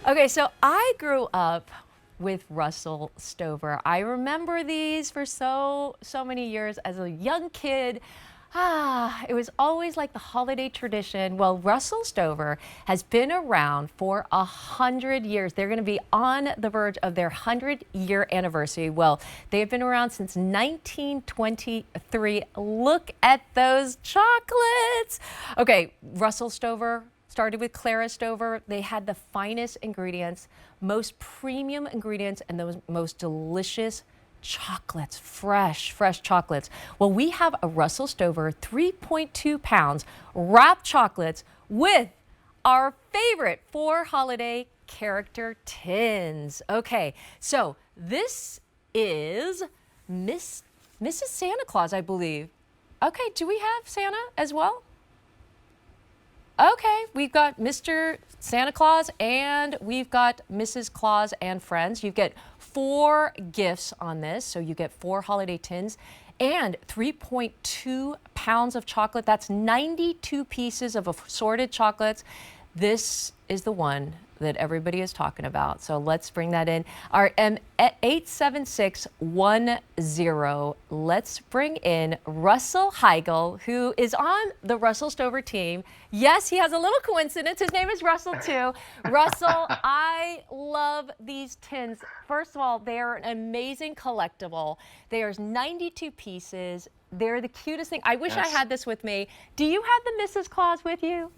Okay, so I grew up with Russell Stover. I remember these for so many years as a young kid. It was always like the holiday tradition. Well, Russell Stover has been around for 100 years. They're going to be on the verge of their 100-year anniversary. Well, they have been around since 1923. Look at those chocolates. Okay, Russell Stover started with Clara Stover. They had the finest ingredients, most premium ingredients, and those most delicious chocolates, fresh chocolates. Well, we have a Russell Stover 3.2 pounds wrapped chocolates with our favorite for holiday character tins. Okay, so this is Mrs. Santa Claus, I believe. Okay, do we have Santa as well? Okay, we've got Mr. Santa Claus and we've got Mrs. Claus and friends. You get 4 gifts on this, so you get 4 holiday tins and 3.2 pounds of chocolate. That's 92 pieces of assorted chocolates. This is the one that everybody is talking about. So let's bring that in. Our 87610. Let's bring in Russell Heigl, who is on the Russell Stover team. Yes, he has a little coincidence. His name is Russell too. Russell, I love these tins. First of all, they are an amazing collectible. There's 92 pieces. They're the cutest thing. I wish I had this with me. Do you have the Mrs. Claus with you?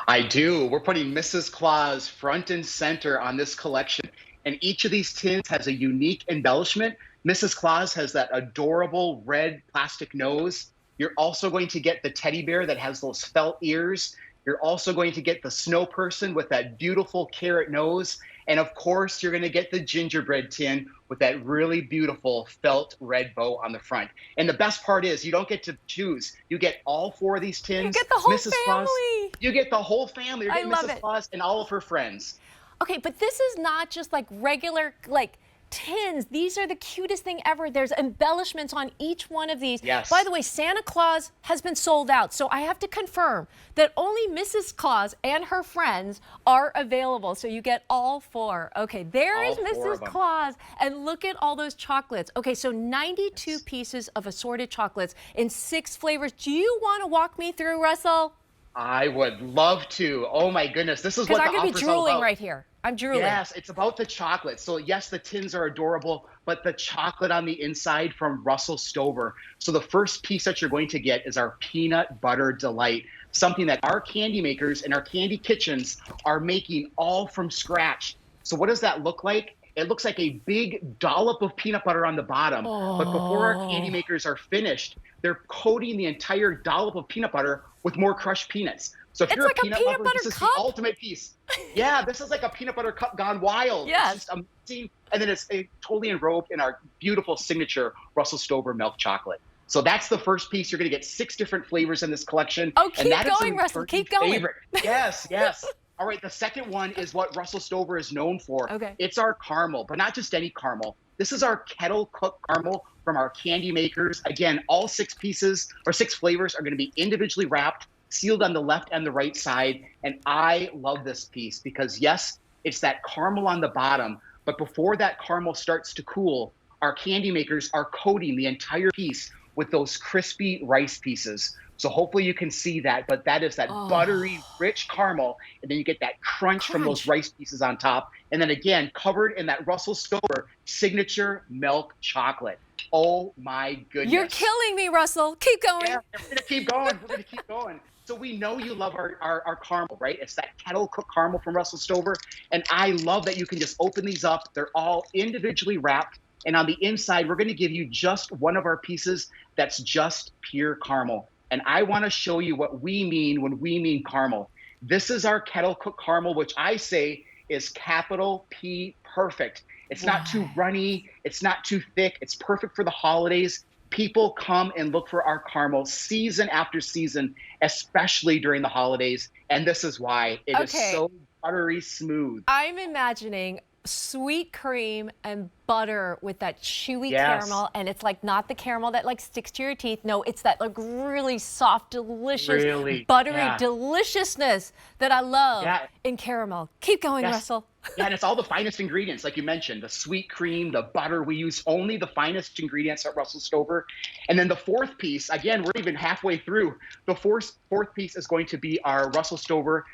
I do. We're putting Mrs. Claus front and center on this collection. And each of these tins has a unique embellishment. Mrs. Claus has that adorable red plastic nose. You're also going to get the teddy bear that has those felt ears. You're also going to get the snow person with that beautiful carrot nose. And of course, you're going to get the gingerbread tin with that really beautiful felt red bow on the front. And the best part is you don't get to choose. You get all 4 of these You tins. get the whole Mrs. Claus, family. you get the whole family. You're I getting love Mrs. it. Claus and all of her friends. Okay, but this is not just like regular, like tins. These are the cutest thing ever. There's embellishments on each one of these. Yes. By the way, Santa Claus has been sold out. So I have to confirm that only Mrs. Claus and her friends are available. So you get all 4. Okay, there is All 4 Mrs. of them. Claus. And look at all those chocolates. Okay, so 92 pieces of assorted chocolates in 6 flavors. Do you want to walk me through, Russell? I would love to. Oh my goodness. This is Because what I'm the going to be offer's all drooling about. right here. I'm drooling. Yes, it's about the chocolate. So yes, the tins are adorable, but the chocolate on the inside from Russell Stover. So the first piece that you're going to get is our peanut butter delight, something that our candy makers and our candy kitchens are making all from scratch. So what does that look like? It looks like a big dollop of peanut butter on the bottom, but before our candy Oh. makers are finished, they're coating the entire dollop of peanut butter with more crushed peanuts. So if It's you're a like a peanut peanut lover, butter this is the cup. ultimate piece. Yeah, this is like a peanut butter cup gone wild. Yes. It's just amazing. And then it's totally enrobed in our beautiful signature Russell Stover milk chocolate. So that's the first piece. You're going to get 6 different flavors in this collection. Oh, And keep that is a going, Russell. returning Keep going. favorite. Yes, yes. All right, the second one is what Russell Stover is known for. Okay. It's our caramel, but not just any caramel. This is our kettle cooked caramel from our candy makers. Again, all 6 pieces or 6 flavors are going to be individually wrapped, sealed on the left and the right side. And I love this piece because yes, it's that caramel on the bottom, but before that caramel starts to cool, our candy makers are coating the entire piece with those crispy rice pieces. So hopefully you can see that, but that is that buttery, rich caramel, and then you get that crunch from those rice pieces on top. And then again, covered in that Russell Stover signature milk chocolate. Oh my goodness. You're killing me, Russell. Keep going. Yeah, we're gonna keep going. We're gonna keep going. So we know you love our caramel, right? It's that kettle cooked caramel from Russell Stover. And I love that you can just open these up. They're all individually wrapped. And on the inside, we're gonna give you just one of our pieces that's just pure caramel. And I wanna show you what we mean when we mean caramel. This is our kettle cooked caramel, which I say is capital P perfect. It's not too runny. It's not too thick. It's perfect for the holidays. People come and look for our caramel season after season, especially during the holidays. And this is why it is Okay. so buttery smooth. I'm imagining sweet cream and butter with that chewy Yes. caramel, and it's like not the caramel that like sticks to your teeth. No, it's that like really soft, delicious, Really. buttery Yeah. deliciousness that I love Yeah. in caramel. Keep going, Yes. Russell. Yeah, and it's all the finest ingredients, like you mentioned, the sweet cream, the butter. We use only the finest ingredients at Russell Stover. And then the fourth piece, again, we're even halfway through. The fourth piece is going to be our Russell Stover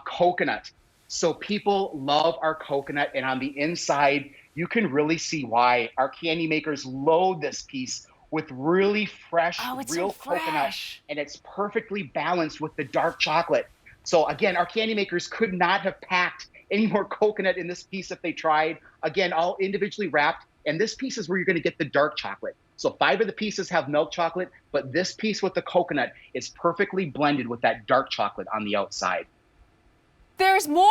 coconut. So people love our coconut, and on the inside, you can really see why. Our candy makers load this piece with really fresh, Oh, it's real so coconut, fresh. and it's perfectly balanced with the dark chocolate. So again, our candy makers could not have packed any more coconut in this piece if they tried. Again, all individually wrapped. And this piece is where you're going to get the dark chocolate. So 5 of the pieces have milk chocolate, but this piece with the coconut is perfectly blended with that dark chocolate on the outside. There's more?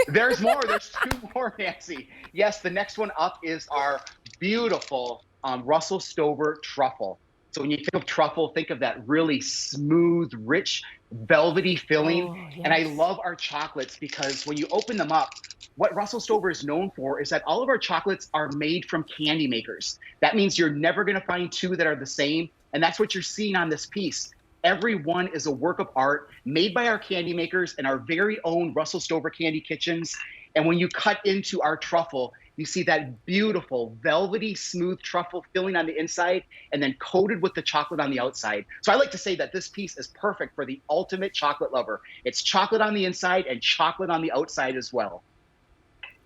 There's more. There's 2 more, Nancy. Yes, the next one up is our beautiful Russell Stover truffle. So when you think of truffle, think of that really smooth, rich, velvety filling. Oh, And I yes. love our chocolates because when you open them up, what Russell Stover is known for is that all of our chocolates are made from candy makers. That means you're never going to find 2 that are the same. And that's what you're seeing on this piece. Every one is a work of art made by our candy makers and our very own Russell Stover Candy Kitchens. And when you cut into our truffle, you see that beautiful, velvety, smooth truffle filling on the inside and then coated with the chocolate on the outside. So I like to say that this piece is perfect for the ultimate chocolate lover. It's chocolate on the inside and chocolate on the outside as well.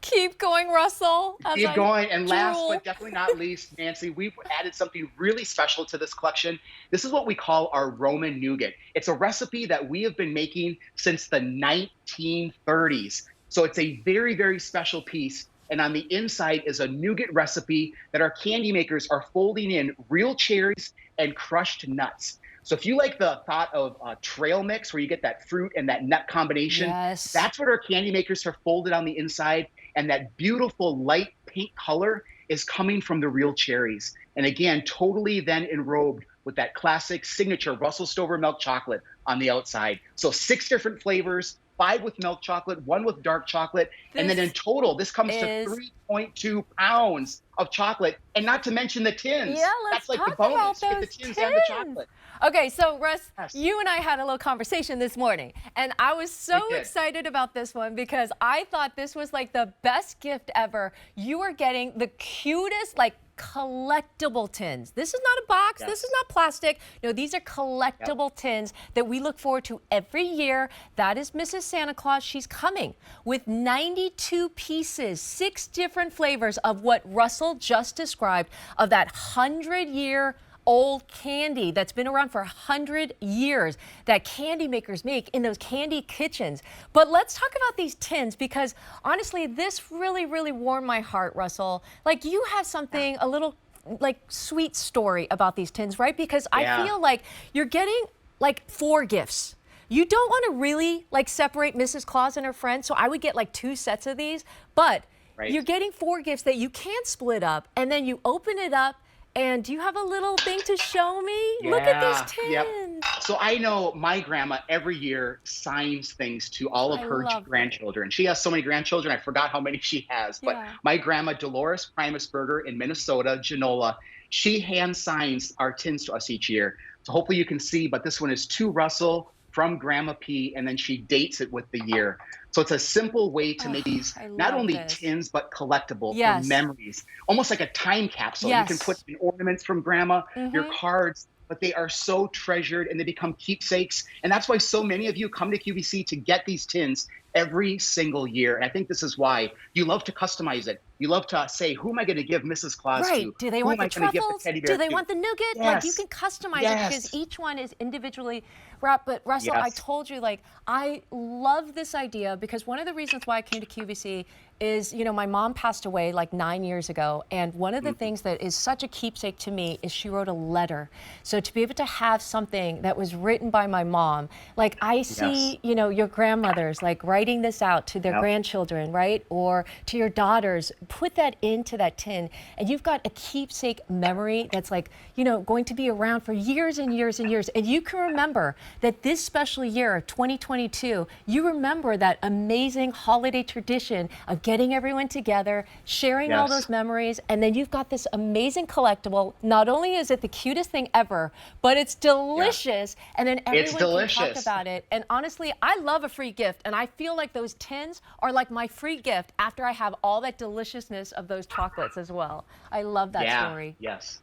Keep going, Russell. As Keep I going. And last drool. but definitely not least, Nancy, we've added something really special to this collection. This is what we call our Roman nougat. It's a recipe that we have been making since the 1930s. So it's a very, very special piece. And on the inside is a nougat recipe that our candy makers are folding in real cherries and crushed nuts. So if you like the thought of a trail mix where you get that fruit and that nut combination, Yes. that's what our candy makers have folded on the inside. And that beautiful light pink color is coming from the real cherries. And again, totally then enrobed with that classic signature Russell Stover milk chocolate on the outside. So 6 different flavors, 5 with milk chocolate, 1 with dark chocolate. And then in total, this comes to 3.2 pounds of chocolate. And not to mention the tins. Yeah, let's That's like talk the bonus. about You get the those tins and the chocolate. Okay, so Russ, Yes. you and I had a little conversation this morning, and I was so We did. excited about this one because I thought this was like the best gift ever. You are getting the cutest, like, collectible tins. This is not a box. Yes. This is not plastic. No, these are collectible tins that we look forward to every year. That is Mrs. Santa Claus. She's coming with 92 pieces, 6 different flavors of what Russell just described of that 100-year old candy that's been around for 100 years that candy makers make in those candy kitchens. But let's talk about these tins because honestly, this really, really warmed my heart, Russell. Like you have something, a little like sweet story about these tins, right? Because I feel like you're getting like 4 gifts. You don't want to really like separate Mrs. Claus and her friends, so I would get like 2 sets of these, but you're getting 4 gifts that you can't split up, and then you open it up. And do you have a little thing to show me? Look at these tins. Yep. So I know my grandma every year signs things to all of her grandchildren. She has so many grandchildren, I forgot how many she has. But my grandma, Dolores Primusberger in Minnesota, Genola, she hand signs our tins to us each year. So hopefully you can see, but this one is to Russell from Grandma P, and then she dates it with the year. So it's a simple way to make these not only tins, but collectible for memories. Almost like a time capsule. You can put in ornaments from Grandma, your cards, but they are so treasured and they become keepsakes. And that's why so many of you come to QVC to get these tins every single year. And I think this is why you love to customize it. You love to say, who am I going to give Mrs. Claus to? Do they want the truffles? Do they want the nougat? Like you can customize it because each one is individually wrapped. But Russell, I told you, like, I love this idea because one of the reasons why I came to QVC is, you know, my mom passed away like 9 years ago. And one of the things that is such a keepsake to me is she wrote a letter. So to be able to have something that was written by my mom, like I see, you know, your grandmothers like writing writing this out to their grandchildren, right? Or to your daughters, put that into that tin, and you've got a keepsake memory that's like, you know, going to be around for years and years and years. And you can remember that this special year, 2022, you remember that amazing holiday tradition of getting everyone together, sharing all those memories, and then you've got this amazing collectible. Not only is it the cutest thing ever, but it's delicious, and then everyone can talk about it. And honestly, I love a free gift, and I feel like those tins are like my free gift after I have all that deliciousness of those chocolates as well. I love that story. Yes.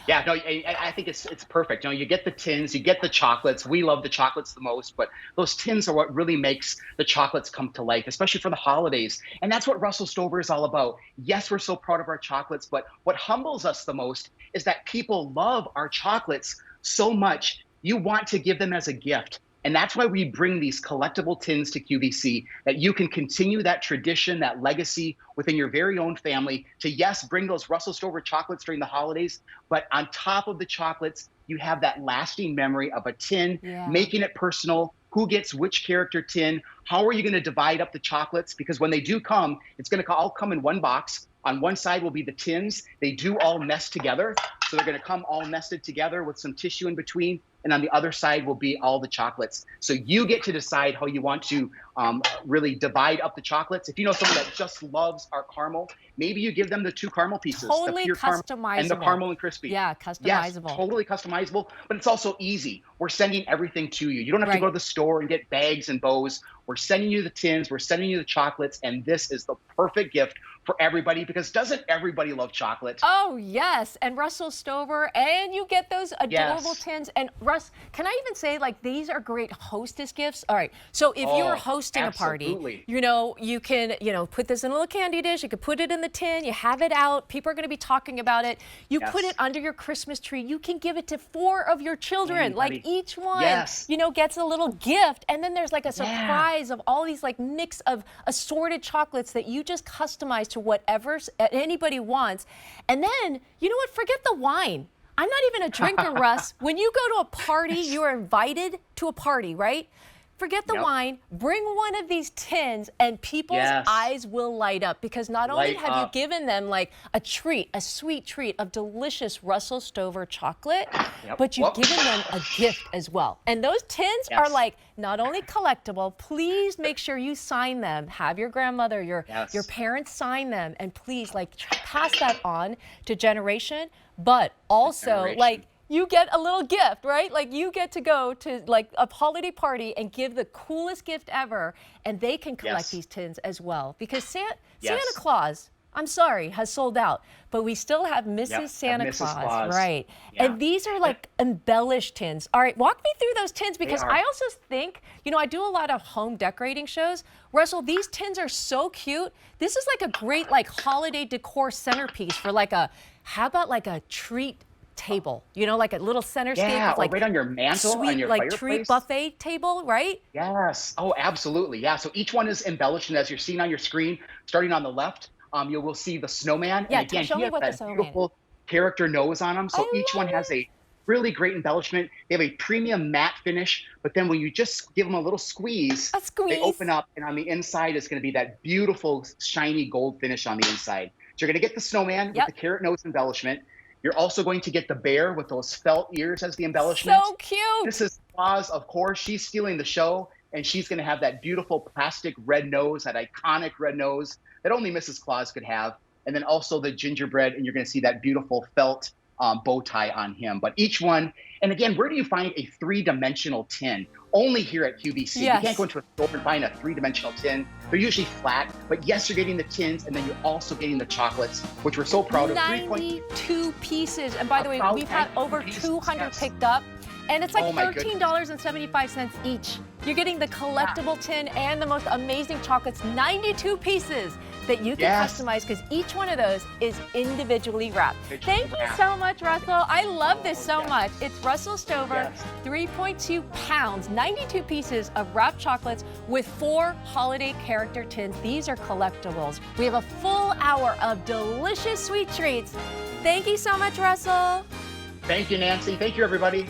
Yeah, no, I think it's perfect. You know, you get the tins, you get the chocolates. We love the chocolates the most, but those tins are what really makes the chocolates come to life, especially for the holidays. And that's what Russell Stover is all about. Yes, we're so proud of our chocolates, but what humbles us the most is that people love our chocolates so much, you want to give them as a gift. And that's why we bring these collectible tins to QVC, that you can continue that tradition, that legacy within your very own family to, yes, bring those Russell Stover chocolates during the holidays, but on top of the chocolates, you have that lasting memory of a tin, making it personal. Who gets which character tin? How are you going to divide up the chocolates? Because when they do come, it's going to all come in one box. On one side will be the tins. They do all nest together. So they're going to come all nested together with some tissue in between. And on the other side will be all the chocolates. So you get to decide how you want to really divide up the chocolates. If you know someone that just loves our caramel, maybe you give them the 2 caramel pieces. Totally the pure customizable. And the caramel and crispy. Yeah, customizable. Yes, totally customizable, but it's also easy. We're sending everything to you. You don't have to go to the store and get bags and bows. We're sending you the tins, we're sending you the chocolates, and this is the perfect gift for everybody, because doesn't everybody love chocolate? Oh, yes. And Russell Stover, and you get those adorable tins. And Russ, can I even say, like, these are great hostess gifts? All right. So if you're hosting a party, you know, you can, you know, put this in a little candy dish. You could put it in the tin. You have it out. People are going to be talking about it. You put it under your Christmas tree. You can give it to 4 of your children. Like, each one, you know, gets a little gift. And then there's like a surprise of all these like mix of assorted chocolates that you just customize to whatever anybody wants. And then, you know what? Forget the wine. I'm not even a drinker, Russ. When you go to a party, you are invited to a party, right? Forget the wine, bring one of these tins, and people's eyes will light up, because not only have you given them like a treat, a sweet treat of delicious Russell Stover chocolate, but you've given them a gift as well. And those tins are like not only collectible, please make sure you sign them. Have your grandmother, your parents sign them, and please like pass that on to generation, but also like, you get a little gift, right? Like, you get to go to like a holiday party and give the coolest gift ever, and they can collect these tins as well, because Santa Claus, I'm sorry, has sold out, but we still have Mrs. Santa Claus, right? And these are like embellished tins. All right, walk me through those tins, because I also think, you know, I do a lot of home decorating shows. Russell, these tins are so cute. This is like a great like holiday decor centerpiece for like a, how about like a treat table, you know, like a little center stage with like right on your mantle, sweet, on your like fireplace. treat buffet table, right? Yes. Oh, absolutely. Yeah. So each one is embellished, and as you're seeing on your screen, starting on the left, you will see the snowman. Yeah, and again, show he me has what that the snowman beautiful character nose on him. So each one has a really great embellishment. They have a premium matte finish, but then when you just give them a little squeeze, they open up, and on the inside is going to be that beautiful shiny gold finish on the inside. So you're going to get the snowman with the carrot nose embellishment. You're also going to get the bear with those felt ears as the embellishment. So cute. This is Claus, of course. She's stealing the show, and she's going to have that beautiful plastic red nose, that iconic red nose that only Mrs. Claus could have. And then also the gingerbread, and you're going to see that beautiful felt bow tie on him. But each one, and again, where do you find a 3-dimensional tin? Only here at QVC. You can't go into a store and find a 3-dimensional tin. They're usually flat, but yes, you're getting the tins, and then you're also getting the chocolates, which we're so proud of. 92 pieces. And by the way, we've had over 200 picked up, and it's like $13.75 each. You're getting the collectible tin and the most amazing chocolates, 92 pieces that you can customize, because each one of those is individually wrapped. Thank you so much, Russell. I love this so much. It's Russell Stover, 3.2 pounds, 92 pieces of wrapped chocolates with 4 holiday character tins. These are collectibles. We have a full hour of delicious sweet treats. Thank you so much, Russell. Thank you, Nancy. Thank you, everybody.